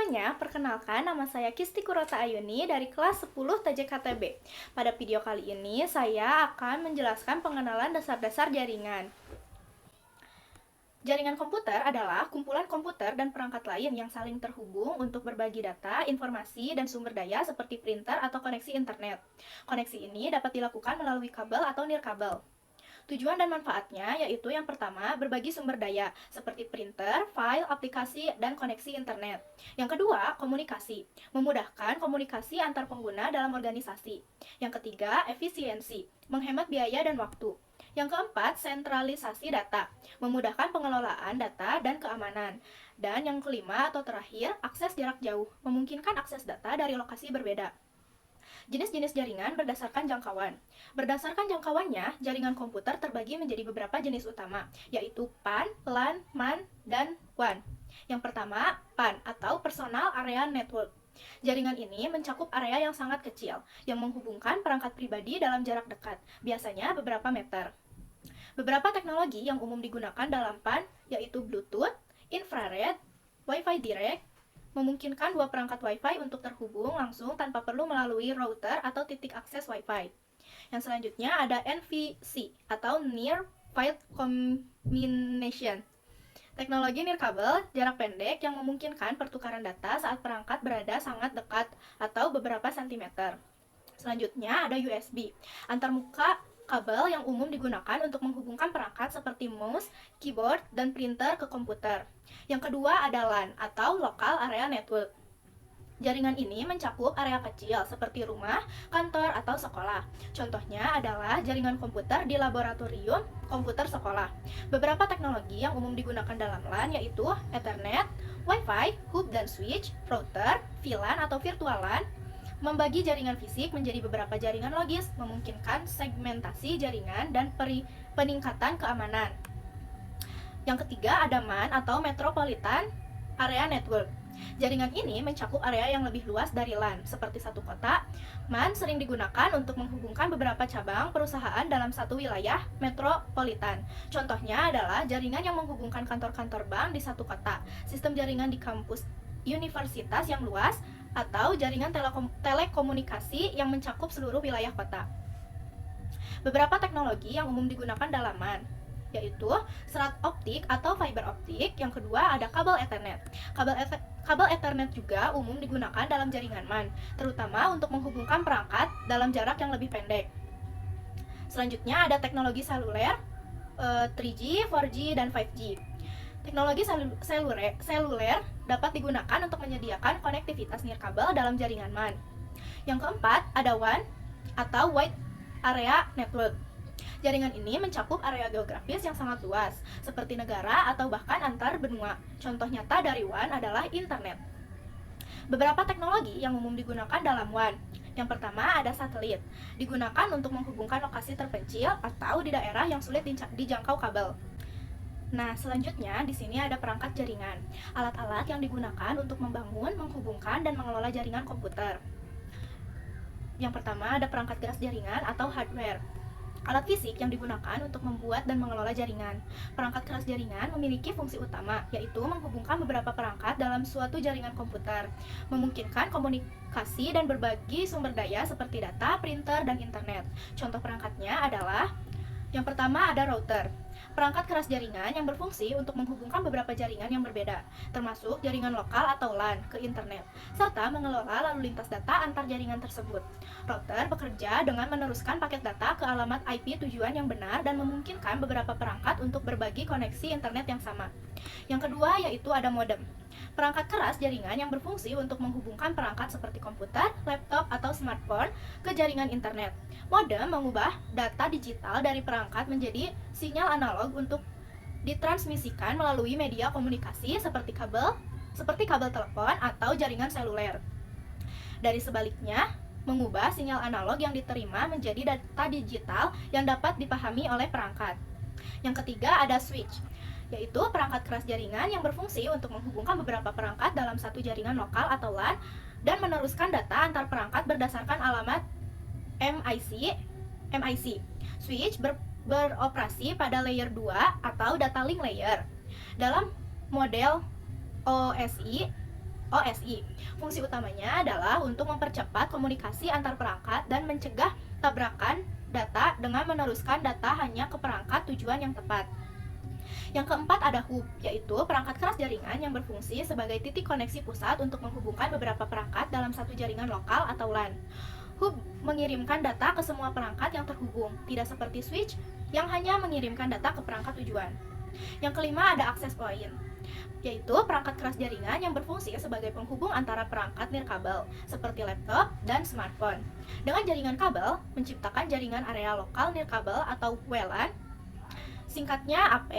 semuanya, perkenalkan nama saya Kisti Kurota Ayuni dari kelas 10 TJKTB. Pada video kali ini, saya akan menjelaskan pengenalan dasar-dasar jaringan. Jaringan komputer adalah kumpulan komputer dan perangkat lain yang saling terhubung untuk berbagi data, informasi, dan sumber daya seperti printer atau koneksi internet. Koneksi ini dapat dilakukan melalui kabel atau nirkabel. Tujuan dan manfaatnya yaitu yang pertama, berbagi sumber daya, seperti printer, file, aplikasi, dan koneksi internet. Yang kedua, komunikasi, memudahkan komunikasi antar pengguna dalam organisasi. Yang ketiga, efisiensi, menghemat biaya dan waktu. Yang keempat, sentralisasi data, memudahkan pengelolaan data dan keamanan. Dan yang kelima atau terakhir, akses jarak jauh, memungkinkan akses data dari lokasi berbeda. Jenis-jenis jaringan berdasarkan jangkauan. Berdasarkan jangkauannya, jaringan komputer terbagi menjadi beberapa jenis utama, yaitu PAN, LAN, MAN, dan WAN. Yang pertama, PAN atau Personal Area Network. Jaringan ini mencakup area yang sangat kecil, yang menghubungkan perangkat pribadi dalam jarak dekat, biasanya beberapa meter. Beberapa teknologi yang umum digunakan dalam PAN yaitu Bluetooth, infrared, Wi-Fi direct, memungkinkan dua perangkat Wi-Fi untuk terhubung langsung tanpa perlu melalui router atau titik akses Wi-Fi. Yang selanjutnya ada NVC atau Near Field Communication. Teknologi nirkabel jarak pendek yang memungkinkan pertukaran data saat perangkat berada sangat dekat atau beberapa sentimeter. Selanjutnya ada USB, antarmuka kabel yang umum digunakan untuk menghubungkan perangkat seperti mouse, keyboard, dan printer ke komputer. Yang kedua ada LAN atau Local Area Network. Jaringan ini mencakup area kecil seperti rumah, kantor, atau sekolah. Contohnya adalah jaringan komputer di laboratorium komputer sekolah. Beberapa teknologi yang umum digunakan dalam LAN yaitu Ethernet, Wi-Fi, hub dan switch, router, VLAN atau virtual LAN. Membagi jaringan fisik menjadi beberapa jaringan logis, memungkinkan segmentasi jaringan dan peningkatan keamanan. Yang ketiga ada MAN atau Metropolitan Area Network. Jaringan ini mencakup area yang lebih luas dari LAN, seperti satu kota. MAN sering digunakan untuk menghubungkan beberapa cabang perusahaan dalam satu wilayah metropolitan. Contohnya adalah jaringan yang menghubungkan kantor-kantor bank di satu kota, sistem jaringan di kampus universitas yang luas, atau jaringan telekomunikasi yang mencakup seluruh wilayah kota. Beberapa teknologi yang umum digunakan dalam MAN yaitu serat optik atau fiber optik. Yang kedua ada kabel Ethernet. Kabel Ethernet juga umum digunakan dalam jaringan MAN, terutama untuk menghubungkan perangkat dalam jarak yang lebih pendek. Selanjutnya ada teknologi seluler, 3G, 4G, dan 5G. Teknologi seluler dapat digunakan untuk menyediakan konektivitas nirkabel dalam jaringan MAN. Yang keempat, ada WAN atau Wide Area Network. Jaringan ini mencakup area geografis yang sangat luas, seperti negara atau bahkan antar benua. Contoh nyata dari WAN adalah internet. Beberapa teknologi yang umum digunakan dalam WAN. Yang pertama ada satelit, digunakan untuk menghubungkan lokasi terpencil atau di daerah yang sulit dijangkau kabel. Nah, selanjutnya di sini ada perangkat jaringan, alat-alat yang digunakan untuk membangun, menghubungkan, dan mengelola jaringan komputer. Yang pertama ada perangkat keras jaringan atau hardware, alat fisik yang digunakan untuk membuat dan mengelola jaringan. Perangkat keras jaringan memiliki fungsi utama, yaitu menghubungkan beberapa perangkat dalam suatu jaringan komputer, memungkinkan komunikasi dan berbagi sumber daya seperti data, printer, dan internet. Contoh perangkatnya adalah yang pertama ada router, perangkat keras jaringan yang berfungsi untuk menghubungkan beberapa jaringan yang berbeda, termasuk jaringan lokal atau LAN ke internet, serta mengelola lalu lintas data antar jaringan tersebut. Router bekerja dengan meneruskan paket data ke alamat IP tujuan yang benar dan memungkinkan beberapa perangkat untuk berbagi koneksi internet yang sama. Yang kedua yaitu ada modem, perangkat keras jaringan yang berfungsi untuk menghubungkan perangkat seperti komputer, laptop, atau smartphone ke jaringan internet. Modem mengubah data digital dari perangkat menjadi sinyal analog untuk ditransmisikan melalui media komunikasi seperti kabel telepon atau jaringan seluler. Dari sebaliknya, mengubah sinyal analog yang diterima menjadi data digital yang dapat dipahami oleh perangkat. Yang ketiga ada switch, yaitu perangkat keras jaringan yang berfungsi untuk menghubungkan beberapa perangkat dalam satu jaringan lokal atau LAN dan meneruskan data antar perangkat berdasarkan alamat MIC. Switch beroperasi pada layer 2 atau data link layer. Dalam model OSI, OSI. Fungsi utamanya adalah untuk mempercepat komunikasi antar perangkat dan mencegah tabrakan data dengan meneruskan data hanya ke perangkat tujuan yang tepat. Yang keempat ada hub, yaitu perangkat keras jaringan yang berfungsi sebagai titik koneksi pusat untuk menghubungkan beberapa perangkat dalam satu jaringan lokal atau LAN. Hub mengirimkan data ke semua perangkat yang terhubung, tidak seperti switch yang hanya mengirimkan data ke perangkat tujuan. Yang kelima ada access point, yaitu perangkat keras jaringan yang berfungsi sebagai penghubung antara perangkat nirkabel, seperti laptop dan smartphone. Dengan jaringan kabel, menciptakan jaringan area lokal nirkabel atau WLAN, singkatnya AP,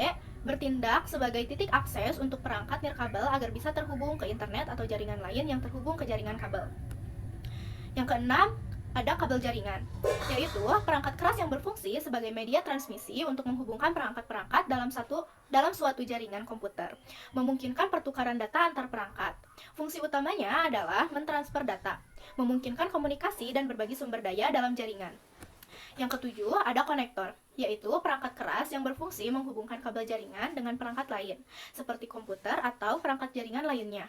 bertindak sebagai titik akses untuk perangkat nirkabel agar bisa terhubung ke internet atau jaringan lain yang terhubung ke jaringan kabel. Yang keenam, ada kabel jaringan, yaitu perangkat keras yang berfungsi sebagai media transmisi untuk menghubungkan perangkat-perangkat dalam suatu jaringan komputer, memungkinkan pertukaran data antar perangkat. Fungsi utamanya adalah mentransfer data, memungkinkan komunikasi dan berbagi sumber daya dalam jaringan. Yang ketujuh, ada konektor, yaitu perangkat keras yang berfungsi menghubungkan kabel jaringan dengan perangkat lain, seperti komputer atau perangkat jaringan lainnya.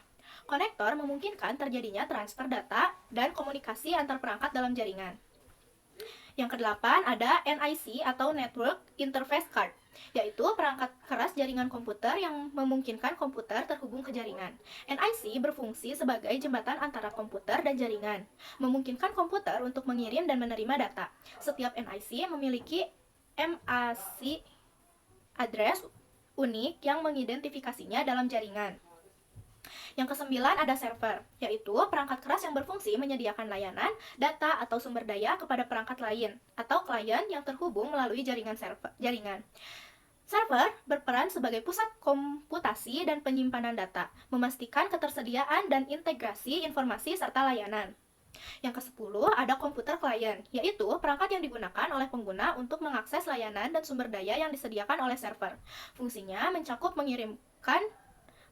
Konektor memungkinkan terjadinya transfer data dan komunikasi antar perangkat dalam jaringan. Yang kedelapan ada NIC atau Network Interface Card, yaitu perangkat keras jaringan komputer yang memungkinkan komputer terhubung ke jaringan. NIC berfungsi sebagai jembatan antara komputer dan jaringan, memungkinkan komputer untuk mengirim dan menerima data. Setiap NIC memiliki MAC address unik yang mengidentifikasinya dalam jaringan. Yang kesembilan ada server, yaitu perangkat keras yang berfungsi menyediakan layanan, data, atau sumber daya kepada perangkat lain atau klien yang terhubung melalui jaringan. Server berperan sebagai pusat komputasi dan penyimpanan data, memastikan ketersediaan dan integrasi informasi serta layanan. Yang ke-10 ada komputer klien, yaitu perangkat yang digunakan oleh pengguna untuk mengakses layanan dan sumber daya yang disediakan oleh server. Fungsinya mencakup mengirimkan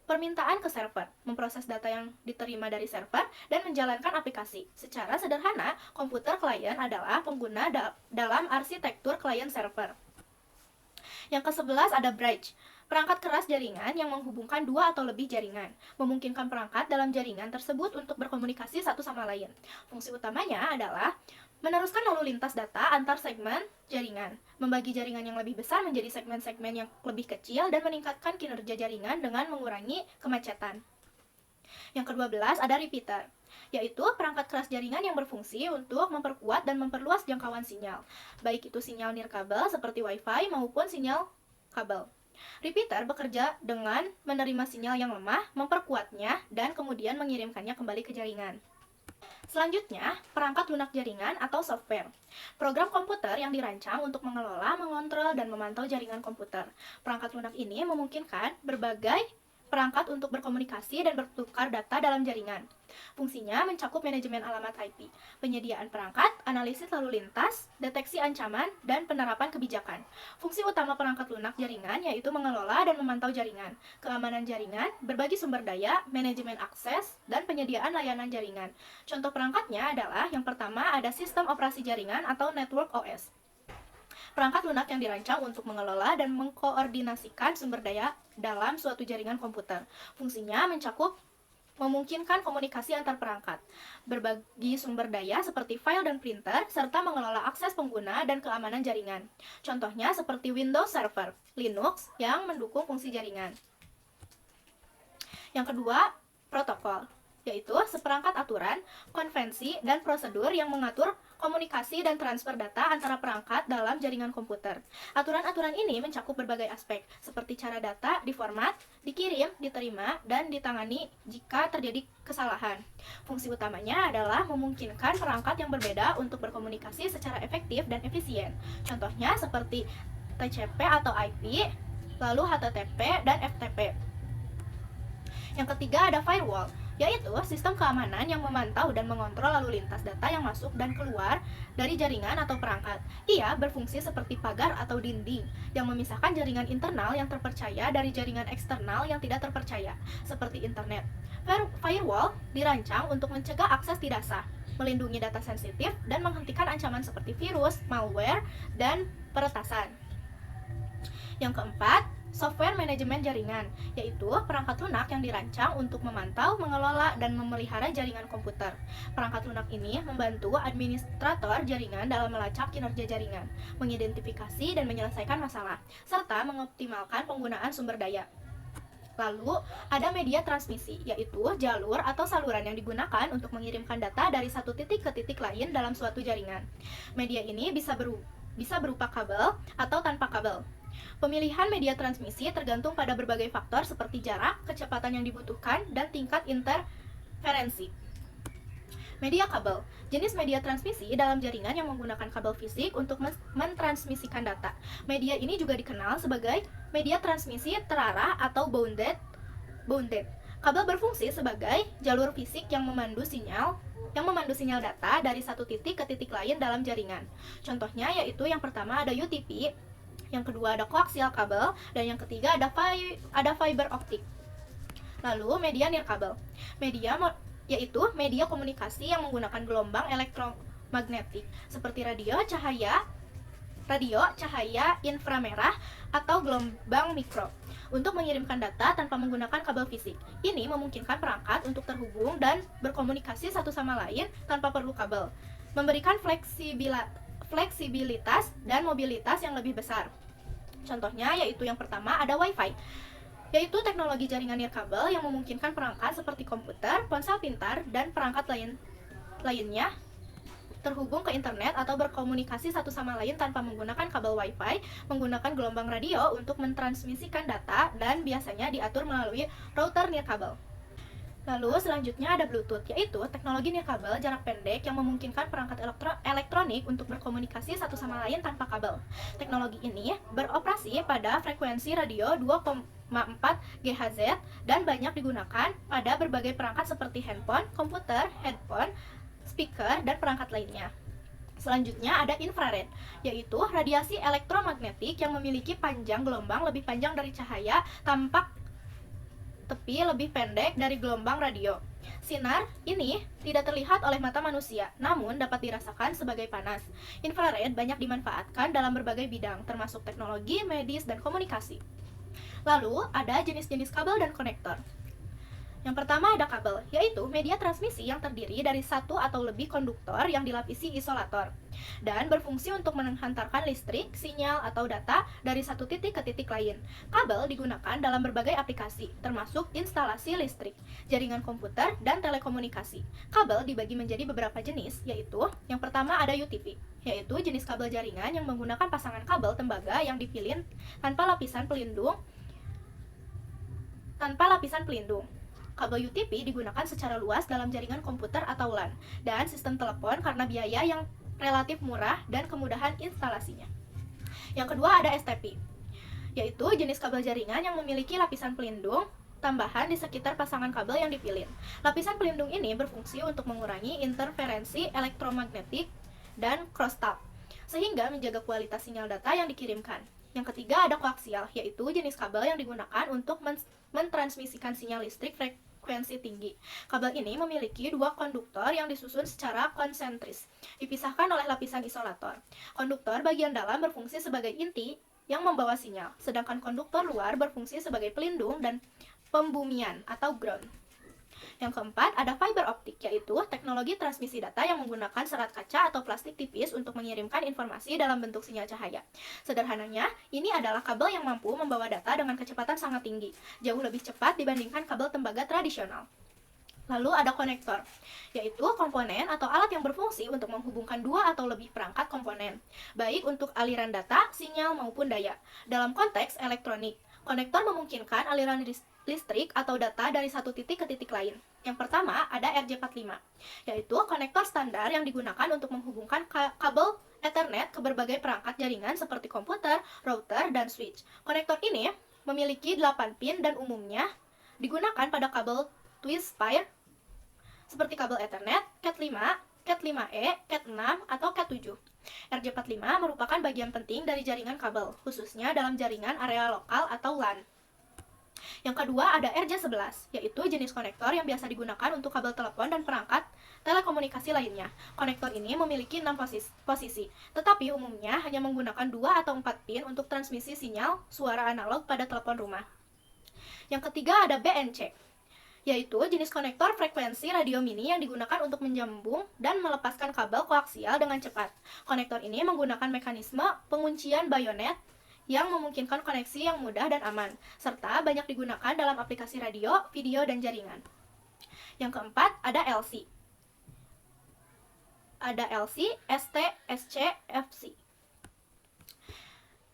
permintaan ke server, memproses data yang diterima dari server, dan menjalankan aplikasi. Secara sederhana, komputer klien adalah pengguna dalam arsitektur klien server. Yang ke-11 ada bridge, perangkat keras jaringan yang menghubungkan dua atau lebih jaringan, memungkinkan perangkat dalam jaringan tersebut untuk berkomunikasi satu sama lain. Fungsi utamanya adalah meneruskan lalu lintas data antar segmen jaringan, membagi jaringan yang lebih besar menjadi segmen-segmen yang lebih kecil, dan meningkatkan kinerja jaringan dengan mengurangi kemacetan. Yang ke-12 ada repeater, yaitu perangkat keras jaringan yang berfungsi untuk memperkuat dan memperluas jangkauan sinyal, baik itu sinyal nirkabel seperti Wi-Fi maupun sinyal kabel. Repeater bekerja dengan menerima sinyal yang lemah, memperkuatnya, dan kemudian mengirimkannya kembali ke jaringan. Selanjutnya, perangkat lunak jaringan atau software. Program komputer yang dirancang untuk mengelola, mengontrol, dan memantau jaringan komputer. Perangkat lunak ini memungkinkan berbagai perangkat untuk berkomunikasi dan bertukar data dalam jaringan. Fungsinya mencakup manajemen alamat IP, penyediaan perangkat, analisis lalu lintas, deteksi ancaman, dan penerapan kebijakan. Fungsi utama perangkat lunak jaringan yaitu mengelola dan memantau jaringan, keamanan jaringan, berbagi sumber daya, manajemen akses, dan penyediaan layanan jaringan. Contoh perangkatnya adalah yang pertama ada sistem operasi jaringan atau Network OS. Perangkat lunak yang dirancang untuk mengelola dan mengkoordinasikan sumber daya dalam suatu jaringan komputer. Fungsinya mencakup memungkinkan komunikasi antar perangkat, berbagi sumber daya seperti file dan printer, serta mengelola akses pengguna dan keamanan jaringan. Contohnya seperti Windows Server, Linux yang mendukung fungsi jaringan. Yang kedua, protokol, yaitu seperangkat aturan, konvensi, dan prosedur yang mengatur komunikasi dan transfer data antara perangkat dalam jaringan komputer. Aturan-aturan ini mencakup berbagai aspek, seperti cara data diformat, dikirim, diterima, dan ditangani jika terjadi kesalahan. Fungsi utamanya adalah memungkinkan perangkat yang berbeda untuk berkomunikasi secara efektif dan efisien. Contohnya seperti TCP atau IP, lalu HTTP dan FTP. Yang ketiga ada firewall, yaitu sistem keamanan yang memantau dan mengontrol lalu lintas data yang masuk dan keluar dari jaringan atau perangkat. Ia berfungsi seperti pagar atau dinding yang memisahkan jaringan internal yang terpercaya dari jaringan eksternal yang tidak terpercaya, seperti internet. Firewall dirancang untuk mencegah akses tidak sah, melindungi data sensitif, dan menghentikan ancaman seperti virus, malware, dan peretasan. Yang keempat, software manajemen jaringan, yaitu perangkat lunak yang dirancang untuk memantau, mengelola, dan memelihara jaringan komputer. Perangkat lunak ini membantu administrator jaringan dalam melacak kinerja jaringan, mengidentifikasi dan menyelesaikan masalah, serta mengoptimalkan penggunaan sumber daya. Lalu, ada media transmisi, yaitu jalur atau saluran yang digunakan untuk mengirimkan data dari satu titik ke titik lain dalam suatu jaringan. Media ini bisa berupa kabel atau tanpa kabel. Pemilihan media transmisi tergantung pada berbagai faktor seperti jarak, kecepatan yang dibutuhkan, dan tingkat interferensi. Media kabel, jenis media transmisi dalam jaringan yang menggunakan kabel fisik untuk mentransmisikan data. Media ini juga dikenal sebagai media transmisi terarah atau bounded. Kabel berfungsi sebagai jalur fisik yang memandu sinyal data dari satu titik ke titik lain dalam jaringan. Contohnya yaitu yang pertama ada UTP, yang kedua ada koaksial kabel, dan yang ketiga ada fiber optik. Lalu media nirkabel, yaitu media komunikasi yang menggunakan gelombang elektromagnetik seperti radio, cahaya inframerah, atau gelombang mikro untuk mengirimkan data tanpa menggunakan kabel fisik. Ini memungkinkan perangkat untuk terhubung dan berkomunikasi satu sama lain tanpa perlu kabel, memberikan fleksibilitas dan mobilitas yang lebih besar. Contohnya yaitu yang pertama ada Wi-Fi, yaitu teknologi jaringan nirkabel yang memungkinkan perangkat seperti komputer, ponsel pintar, dan perangkat lainnya terhubung ke internet atau berkomunikasi satu sama lain tanpa menggunakan kabel Wi-Fi, menggunakan gelombang radio untuk mentransmisikan data, dan biasanya diatur melalui router nirkabel. Lalu selanjutnya ada Bluetooth, yaitu teknologi nirkabel jarak pendek yang memungkinkan perangkat elektronik untuk berkomunikasi satu sama lain tanpa kabel. Teknologi ini beroperasi pada frekuensi radio 2,4 GHz dan banyak digunakan pada berbagai perangkat seperti handphone, komputer, headphone, speaker, dan perangkat lainnya. Selanjutnya ada infrared, yaitu radiasi elektromagnetik yang memiliki panjang gelombang lebih panjang dari cahaya, tampak tepi lebih pendek dari gelombang radio. Sinar ini tidak terlihat oleh mata manusia, namun dapat dirasakan sebagai panas. Infrared banyak dimanfaatkan dalam berbagai bidang, termasuk teknologi, medis, dan komunikasi. Lalu, ada jenis-jenis kabel dan konektor. Yang pertama ada kabel, yaitu media transmisi yang terdiri dari satu atau lebih konduktor yang dilapisi isolator dan berfungsi untuk menghantarkan listrik, sinyal, atau data dari satu titik ke titik lain. Kabel digunakan dalam berbagai aplikasi, termasuk instalasi listrik, jaringan komputer, dan telekomunikasi. Kabel dibagi menjadi beberapa jenis, yaitu yang pertama ada UTP, yaitu jenis kabel jaringan yang menggunakan pasangan kabel tembaga yang dipilin tanpa lapisan pelindung. Kabel UTP digunakan secara luas dalam jaringan komputer atau LAN dan sistem telepon karena biaya yang relatif murah dan kemudahan instalasinya. Yang kedua ada STP, yaitu jenis kabel jaringan yang memiliki lapisan pelindung tambahan di sekitar pasangan kabel yang dipilih. Lapisan pelindung ini berfungsi untuk mengurangi interferensi elektromagnetik dan crosstalk, sehingga menjaga kualitas sinyal data yang dikirimkan. Yang ketiga ada koaksial, yaitu jenis kabel yang digunakan untuk mentransmisikan sinyal listrik frekuensi tinggi. Kabel ini memiliki dua konduktor yang disusun secara konsentris, dipisahkan oleh lapisan isolator. Konduktor bagian dalam berfungsi sebagai inti yang membawa sinyal, sedangkan konduktor luar berfungsi sebagai pelindung dan pembumian atau ground. Yang keempat ada fiber optik, yaitu teknologi transmisi data yang menggunakan serat kaca atau plastik tipis untuk mengirimkan informasi dalam bentuk sinyal cahaya. Sederhananya, ini adalah kabel yang mampu membawa data dengan kecepatan sangat tinggi, jauh lebih cepat dibandingkan kabel tembaga tradisional. Lalu ada konektor, yaitu komponen atau alat yang berfungsi untuk menghubungkan dua atau lebih perangkat komponen, baik untuk aliran data, sinyal, maupun daya. Dalam konteks elektronik, konektor memungkinkan aliran listrik atau data dari satu titik ke titik lain. Yang pertama ada RJ45, yaitu konektor standar yang digunakan untuk menghubungkan kabel Ethernet ke berbagai perangkat jaringan seperti komputer, router, dan switch. Konektor ini memiliki 8 pin dan umumnya digunakan pada kabel twist pair seperti kabel Ethernet, Cat5, Cat5e, Cat6, atau Cat7. RJ45 merupakan bagian penting dari jaringan kabel, khususnya dalam jaringan area lokal atau LAN. Yang kedua ada RJ11, yaitu jenis konektor yang biasa digunakan untuk kabel telepon dan perangkat telekomunikasi lainnya. Konektor ini memiliki 6 posisi, tetapi umumnya hanya menggunakan 2 atau 4 pin untuk transmisi sinyal suara analog pada telepon rumah. Yang ketiga ada BNC, yaitu jenis konektor frekuensi radio mini yang digunakan untuk menyambung dan melepaskan kabel koaksial dengan cepat. Konektor ini menggunakan mekanisme penguncian bayonet yang memungkinkan koneksi yang mudah dan aman, serta banyak digunakan dalam aplikasi radio, video, dan jaringan. Yang keempat, ada LC. Ada LC, ST, SC, FC.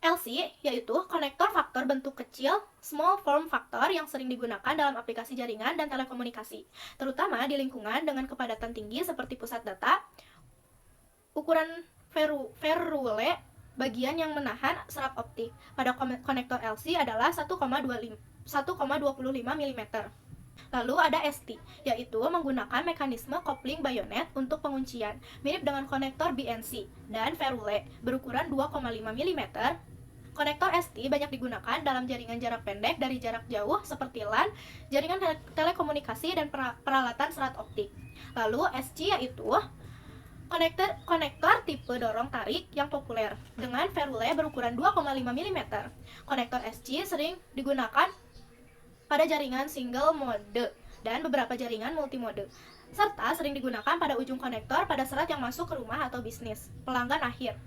LC yaitu konektor faktor bentuk kecil, small form factor yang sering digunakan dalam aplikasi jaringan dan telekomunikasi, terutama di lingkungan dengan kepadatan tinggi seperti pusat data. Ukuran ferrule bagian yang menahan serap optik pada konektor LC adalah 1,25 mm. Lalu ada ST, yaitu menggunakan mekanisme kopling bayonet untuk penguncian, mirip dengan konektor BNC, dan ferrule berukuran 2,5 mm. Konektor ST banyak digunakan dalam jaringan jarak pendek dari jarak jauh seperti LAN, jaringan telekomunikasi, dan peralatan serat optik. Lalu SC yaitu konektor tipe dorong tarik yang populer dengan ferrule berukuran 2,5 mm. Konektor SC sering digunakan pada jaringan single mode dan beberapa jaringan multimode, serta sering digunakan pada ujung konektor pada serat yang masuk ke rumah atau bisnis pelanggan akhir.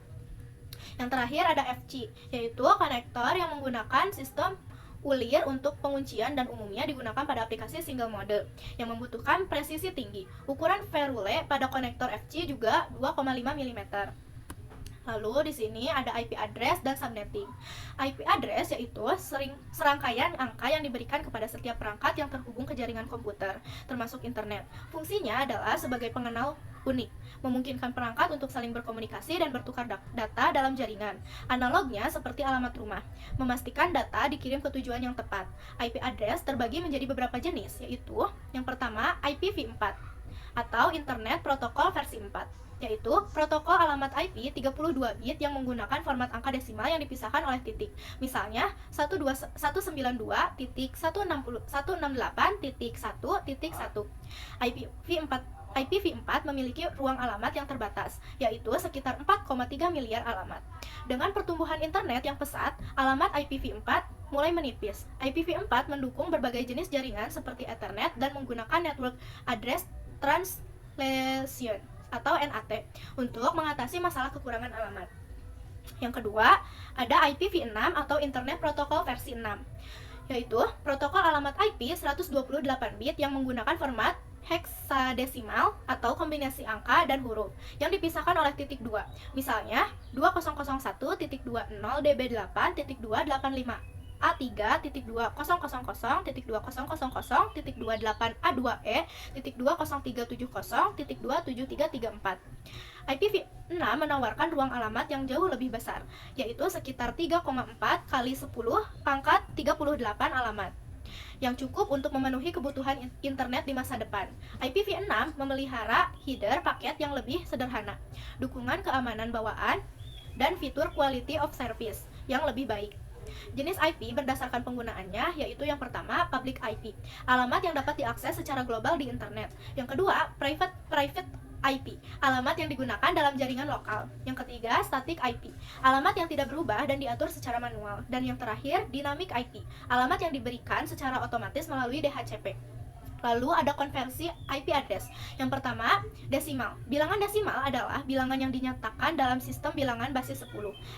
Yang terakhir ada FC, yaitu konektor yang menggunakan sistem ulir untuk penguncian dan umumnya digunakan pada aplikasi single mode yang membutuhkan presisi tinggi. Ukuran ferrule pada konektor FC juga 2,5 mm. Lalu di sini ada IP address dan subnetting. IP address yaitu serangkaian angka yang diberikan kepada setiap perangkat yang terhubung ke jaringan komputer, termasuk internet. Fungsinya adalah sebagai pengenal unik, memungkinkan perangkat untuk saling berkomunikasi dan bertukar data dalam jaringan. Analognya seperti alamat rumah, memastikan data dikirim ke tujuan yang tepat. IP address terbagi menjadi beberapa jenis, yaitu yang pertama IPv4 atau Internet Protocol versi 4, yaitu protokol alamat IP 32 bit yang menggunakan format angka desimal yang dipisahkan oleh titik. Misalnya 192.168.1.1. IPv4 memiliki ruang alamat yang terbatas, yaitu sekitar 4,3 miliar alamat. Dengan pertumbuhan internet yang pesat, alamat IPv4 mulai menipis. IPv4 mendukung berbagai jenis jaringan seperti Ethernet dan menggunakan Network Address Translation atau NAT untuk mengatasi masalah kekurangan alamat. Yang kedua, ada IPv6 atau Internet Protocol versi 6, yaitu protokol alamat IP 128 bit yang menggunakan format heksadesimal atau kombinasi angka dan huruf yang dipisahkan oleh titik 2. Misalnya 2001.20db8.285 A3.200.28.2.A.20370.27334. IPv6 menawarkan ruang alamat yang jauh lebih besar, yaitu sekitar 3,4 kali 10 pangkat 38 alamat, yang cukup untuk memenuhi kebutuhan internet di masa depan. IPv6 memelihara header paket yang lebih sederhana, dukungan keamanan bawaan, dan fitur quality of service yang lebih baik. Jenis IP berdasarkan penggunaannya, yaitu yang pertama public IP, alamat yang dapat diakses secara global di internet. Yang kedua private IP, alamat yang digunakan dalam jaringan lokal. Yang ketiga static IP, alamat yang tidak berubah dan diatur secara manual. Dan yang terakhir dynamic IP, alamat yang diberikan secara otomatis melalui DHCP. Lalu ada konversi IP address. Yang pertama, desimal. Bilangan desimal adalah bilangan yang dinyatakan dalam sistem bilangan basis 10.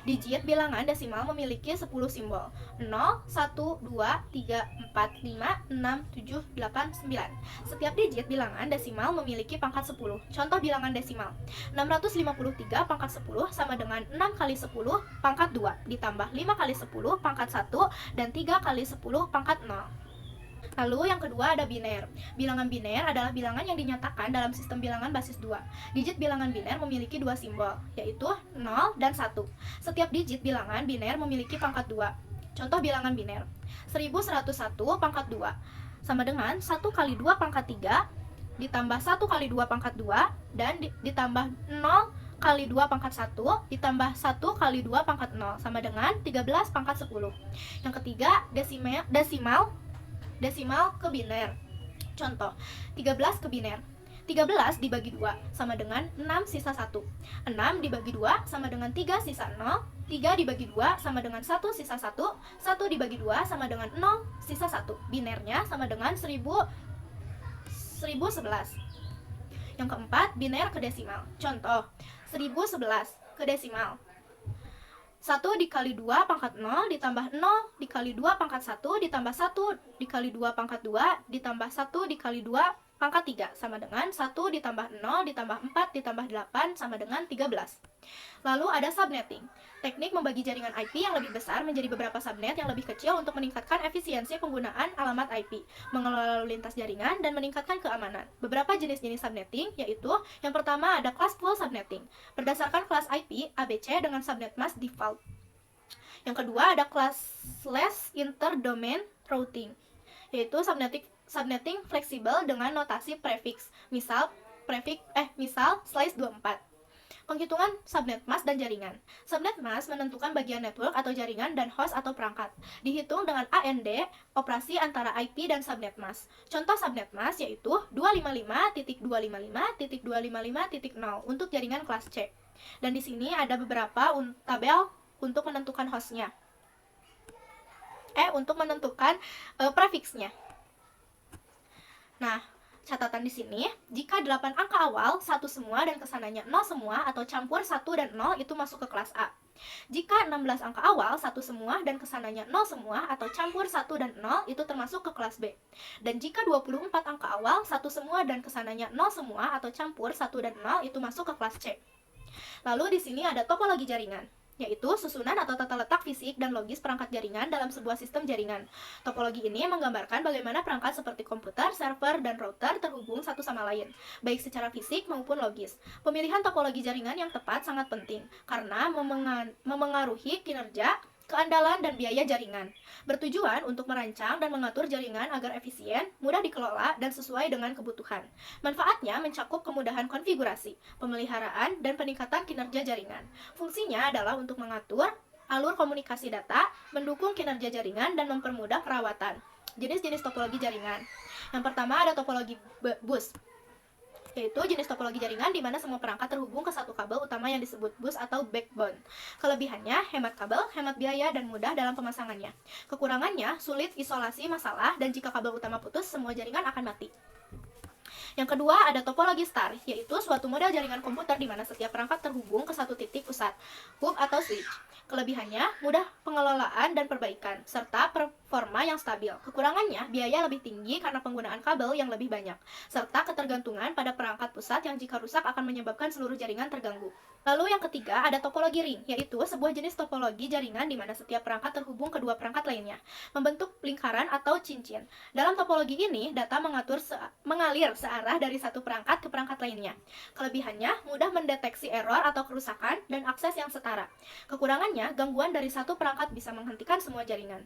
Digit bilangan desimal memiliki 10 simbol. 0, 1, 2, 3, 4, 5, 6, 7, 8, 9. Setiap digit bilangan desimal memiliki pangkat 10. Contoh bilangan desimal. 653 pangkat 10 sama dengan 6 kali 10 pangkat 2 ditambah 5 kali 10 pangkat 1 dan 3 kali 10 pangkat 0. Lalu yang kedua ada biner. Bilangan biner adalah bilangan yang dinyatakan dalam sistem bilangan basis 2. Digit bilangan biner memiliki 2 simbol, yaitu 0 dan 1. Setiap digit bilangan biner memiliki pangkat 2. Contoh bilangan biner. 1101 pangkat 2 sama dengan 1 kali 2 pangkat 3 ditambah 1 kali 2 pangkat 2 dan ditambah 0 kali 2 pangkat 1 ditambah 1 kali 2 pangkat 0 sama dengan 13 pangkat 10. Yang ketiga desimal desimal ke biner. Contoh, 13 ke biner. 13 dibagi 2 sama dengan 6 sisa 1. 6 dibagi 2 sama dengan 3 sisa 0. 3 dibagi 2 sama dengan 1 sisa 1. 1 dibagi 2 sama dengan 0 sisa 1. Binernya sama dengan 1011. Yang keempat, biner ke desimal. Contoh, 1011 ke desimal. 1 dikali 2 pangkat 0 ditambah 0 dikali 2 pangkat 1 ditambah 1 dikali 2 pangkat 2 ditambah 1 dikali 2 pangkat 3 sama dengan 1 ditambah 0 ditambah 4 ditambah 8 sama dengan 13. Lalu ada subnetting, teknik membagi jaringan IP yang lebih besar menjadi beberapa subnet yang lebih kecil untuk meningkatkan efisiensi penggunaan alamat IP, mengelola lalu lintas jaringan, dan meningkatkan keamanan. Beberapa jenis-jenis subnetting yaitu, yang pertama ada class pool subnetting, berdasarkan kelas IP ABC dengan subnet mask default. Yang kedua ada classless interdomain routing, yaitu subnetting fleksibel dengan notasi prefix, misal slice 24. Penghitungan subnet mask dan jaringan. Subnet mask menentukan bagian network atau jaringan dan host atau perangkat. Dihitung dengan AND, operasi antara IP dan subnet mask. Contoh subnet mask yaitu 255.255.255.0 untuk jaringan kelas C. Dan di sini ada beberapa tabel untuk menentukan hostnya. Untuk menentukan prefixnya. Nah, catatan di sini, jika 8 angka awal 1 semua dan kesananya 0 semua atau campur 1 dan 0 itu masuk ke kelas A. Jika 16 angka awal 1 semua dan kesananya 0 semua atau campur 1 dan 0 itu termasuk ke kelas B. Dan jika 24 angka awal 1 semua dan kesananya 0 semua atau campur 1 dan 0 itu masuk ke kelas C. Lalu di sini ada topologi jaringan, yaitu susunan atau tata letak fisik dan logis perangkat jaringan dalam sebuah sistem jaringan. Topologi ini menggambarkan bagaimana perangkat seperti komputer, server, dan router terhubung satu sama lain, baik secara fisik maupun logis. Pemilihan topologi jaringan yang tepat sangat penting, karena memengaruhi kinerja, keandalan, dan biaya jaringan. Bertujuan untuk merancang dan mengatur jaringan agar efisien, mudah dikelola, dan sesuai dengan kebutuhan. Manfaatnya mencakup kemudahan konfigurasi, pemeliharaan, dan peningkatan kinerja jaringan. Fungsinya adalah untuk mengatur alur komunikasi data, mendukung kinerja jaringan, dan mempermudah perawatan. Jenis-jenis topologi jaringan. Yang pertama ada topologi bus, yaitu jenis topologi jaringan di mana semua perangkat terhubung ke satu kabel utama yang disebut bus atau backbone. Kelebihannya, hemat kabel, hemat biaya, dan mudah dalam pemasangannya. Kekurangannya, sulit isolasi masalah, dan jika kabel utama putus, semua jaringan akan mati. Yang kedua, ada topologi star, yaitu suatu model jaringan komputer di mana setiap perangkat terhubung ke satu titik pusat, hub atau switch. Kelebihannya, mudah pengelolaan dan perbaikan, serta performa yang stabil. Kekurangannya, biaya lebih tinggi karena penggunaan kabel yang lebih banyak, serta ketergantungan pada perangkat pusat yang jika rusak akan menyebabkan seluruh jaringan terganggu. Lalu yang ketiga, ada topologi ring, yaitu sebuah jenis topologi jaringan di mana setiap perangkat terhubung ke dua perangkat lainnya, membentuk lingkaran atau cincin. Dalam topologi ini, data mengalir searah dari satu perangkat ke perangkat lainnya. Kelebihannya, mudah mendeteksi error atau kerusakan dan akses yang setara. Kekurangannya, gangguan dari satu perangkat bisa menghentikan semua jaringan.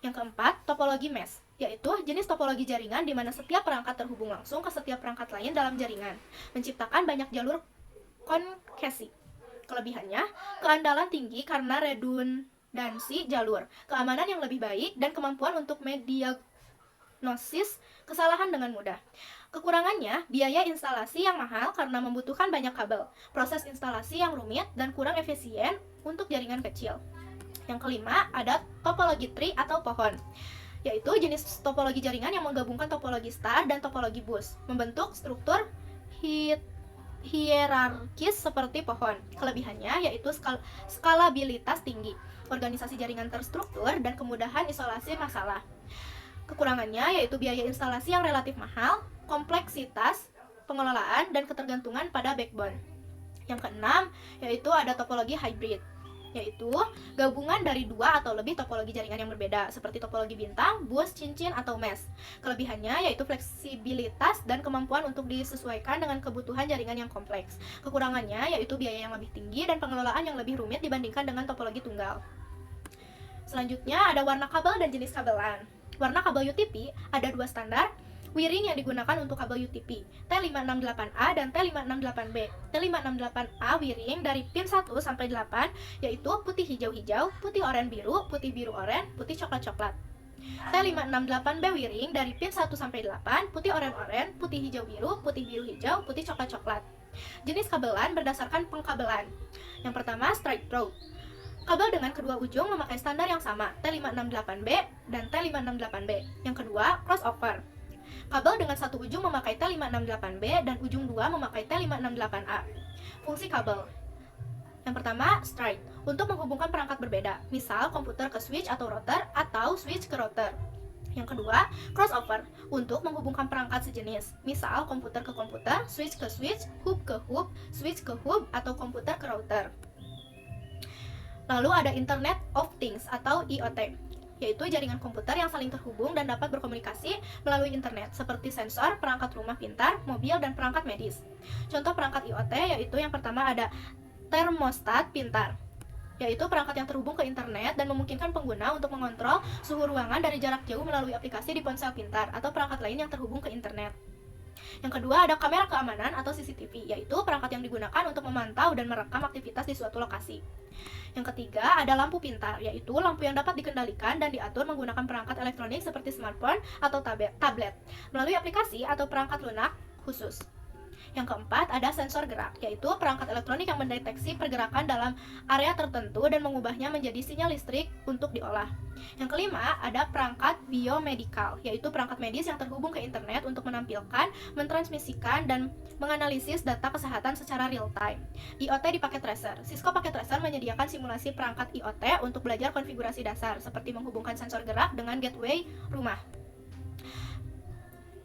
Yang keempat, topologi mesh, yaitu jenis topologi jaringan di mana setiap perangkat terhubung langsung ke setiap perangkat lain dalam jaringan, menciptakan banyak jalur konkesi. Kelebihannya, keandalan tinggi karena redundansi jalur, keamanan yang lebih baik, dan kemampuan untuk mendiagnosis kesalahan dengan mudah. Kekurangannya, biaya instalasi yang mahal karena membutuhkan banyak kabel, proses instalasi yang rumit, dan kurang efisien untuk jaringan kecil. Yang kelima, ada topologi tree atau pohon, yaitu jenis topologi jaringan yang menggabungkan topologi star dan topologi bus, membentuk struktur hierarkis seperti pohon. Kelebihannya yaitu skalabilitas tinggi, organisasi jaringan terstruktur, dan kemudahan isolasi masalah. Kekurangannya yaitu biaya instalasi yang relatif mahal, kompleksitas pengelolaan, dan ketergantungan pada backbone. Yang keenam yaitu ada topologi hybrid, yaitu gabungan dari dua atau lebih topologi jaringan yang berbeda, seperti topologi bintang, bus, cincin, atau mesh. Kelebihannya yaitu fleksibilitas dan kemampuan untuk disesuaikan dengan kebutuhan jaringan yang kompleks. Kekurangannya yaitu biaya yang lebih tinggi dan pengelolaan yang lebih rumit dibandingkan dengan topologi tunggal. Selanjutnya ada warna kabel dan jenis kabelan. Warna kabel UTP ada dua standar wiring yang digunakan untuk kabel UTP, T568A dan T568B. T568A wiring dari pin 1 sampai 8, yaitu putih hijau-hijau, putih oranye biru, putih biru oranye, putih coklat-coklat. T568B wiring dari pin 1 sampai 8, putih oren-oren, putih hijau biru, putih biru hijau, putih coklat-coklat. Jenis kabelan berdasarkan pengkabelan. Yang pertama, straight through. Kabel dengan kedua ujung memakai standar yang sama, T568B dan T568B. Yang kedua, crossover. Kabel dengan satu ujung memakai T568B dan ujung dua memakai T568A. Fungsi kabel. Yang pertama, straight, untuk menghubungkan perangkat berbeda, misal komputer ke switch atau router, atau switch ke router. Yang kedua, crossover, untuk menghubungkan perangkat sejenis, misal komputer ke komputer, switch ke switch, hub ke hub, switch ke hub, atau komputer ke router. Lalu ada Internet of Things atau IoT, yaitu jaringan komputer yang saling terhubung dan dapat berkomunikasi melalui internet, seperti sensor, perangkat rumah pintar, mobil, dan perangkat medis. Contoh perangkat IoT yaitu yang pertama ada termostat pintar, yaitu perangkat yang terhubung ke internet dan memungkinkan pengguna untuk mengontrol suhu ruangan dari jarak jauh melalui aplikasi di ponsel pintar atau perangkat lain yang terhubung ke internet. Yang kedua ada kamera keamanan atau CCTV, yaitu perangkat yang digunakan untuk memantau dan merekam aktivitas di suatu lokasi. Yang ketiga ada lampu pintar, yaitu lampu yang dapat dikendalikan dan diatur menggunakan perangkat elektronik seperti smartphone atau tablet melalui aplikasi atau perangkat lunak khusus. Yang keempat ada sensor gerak, yaitu perangkat elektronik yang mendeteksi pergerakan dalam area tertentu dan mengubahnya menjadi sinyal listrik untuk diolah. Yang kelima ada perangkat biomedikal, yaitu perangkat medis yang terhubung ke internet untuk menampilkan, mentransmisikan, dan menganalisis data kesehatan secara real time. IoT di paket tracer. Cisco Packet Tracer menyediakan simulasi perangkat IoT untuk belajar konfigurasi dasar, seperti menghubungkan sensor gerak dengan gateway rumah.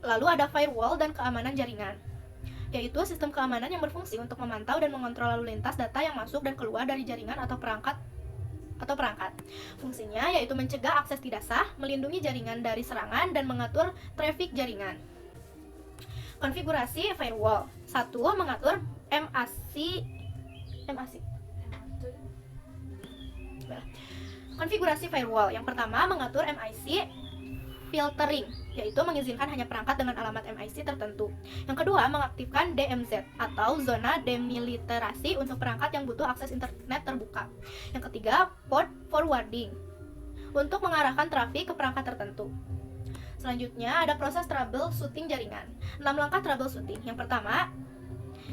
Lalu ada firewall dan keamanan jaringan, yaitu sistem keamanan yang berfungsi untuk memantau dan mengontrol lalu lintas data yang masuk dan keluar dari jaringan atau perangkat. Fungsinya yaitu mencegah akses tidak sah, melindungi jaringan dari serangan, dan mengatur traffic jaringan. Konfigurasi firewall. 1. Mengatur MAC. Konfigurasi firewall. Yang pertama, mengatur MIC filtering, yaitu mengizinkan hanya perangkat dengan alamat MIC tertentu. Yang kedua, mengaktifkan DMZ atau zona demilitarisasi untuk perangkat yang butuh akses internet terbuka. Yang ketiga, port forwarding, untuk mengarahkan trafik ke perangkat tertentu. Selanjutnya, ada proses troubleshooting jaringan. 6 langkah troubleshooting. Yang pertama,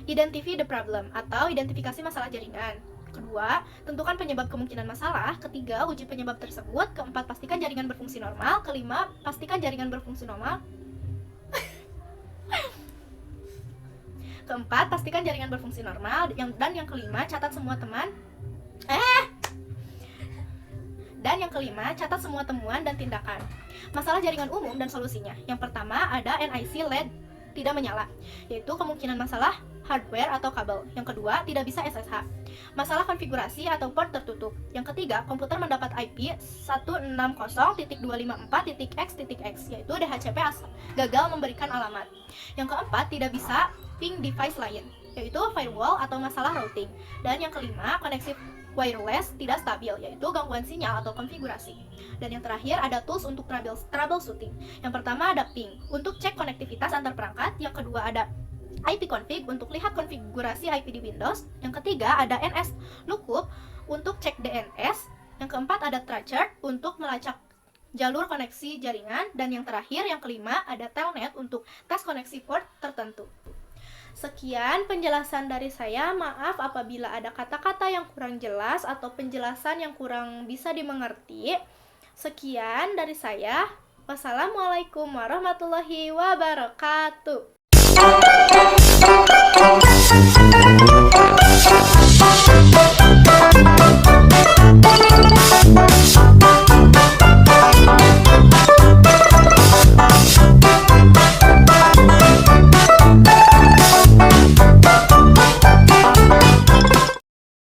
identify the problem atau identifikasi masalah jaringan. Kedua, tentukan penyebab kemungkinan masalah. Ketiga, uji penyebab tersebut. Keempat, pastikan jaringan berfungsi normal. Kelima, pastikan jaringan berfungsi normal. Keempat, pastikan jaringan berfungsi normal. Dan yang kelima, catat semua temuan dan tindakan. Masalah jaringan umum dan solusinya. Yang pertama, ada NIC LED tidak menyala, yaitu kemungkinan masalah hardware atau kabel. Yang kedua, tidak bisa SSH. Masalah konfigurasi atau port tertutup. Yang ketiga, komputer mendapat IP 160.254.x.x, yaitu DHCP gagal memberikan alamat. Yang keempat, tidak bisa ping device lain, yaitu firewall atau masalah routing. Dan yang kelima, koneksi wireless tidak stabil, yaitu gangguan sinyal atau konfigurasi. Dan yang terakhir ada tools untuk troubleshooting. Yang pertama ada ping untuk cek konektivitas antar perangkat. Yang kedua ada ipconfig untuk lihat konfigurasi IP di Windows. Yang ketiga ada NS lookup untuk cek DNS. Yang keempat ada tracer untuk melacak jalur koneksi jaringan. Dan yang terakhir, yang kelima, ada telnet untuk tes koneksi port tertentu. Sekian penjelasan dari saya. Maaf apabila ada kata-kata yang kurang jelas atau penjelasan yang kurang bisa dimengerti. Sekian dari saya. Wassalamualaikum warahmatullahi wabarakatuh.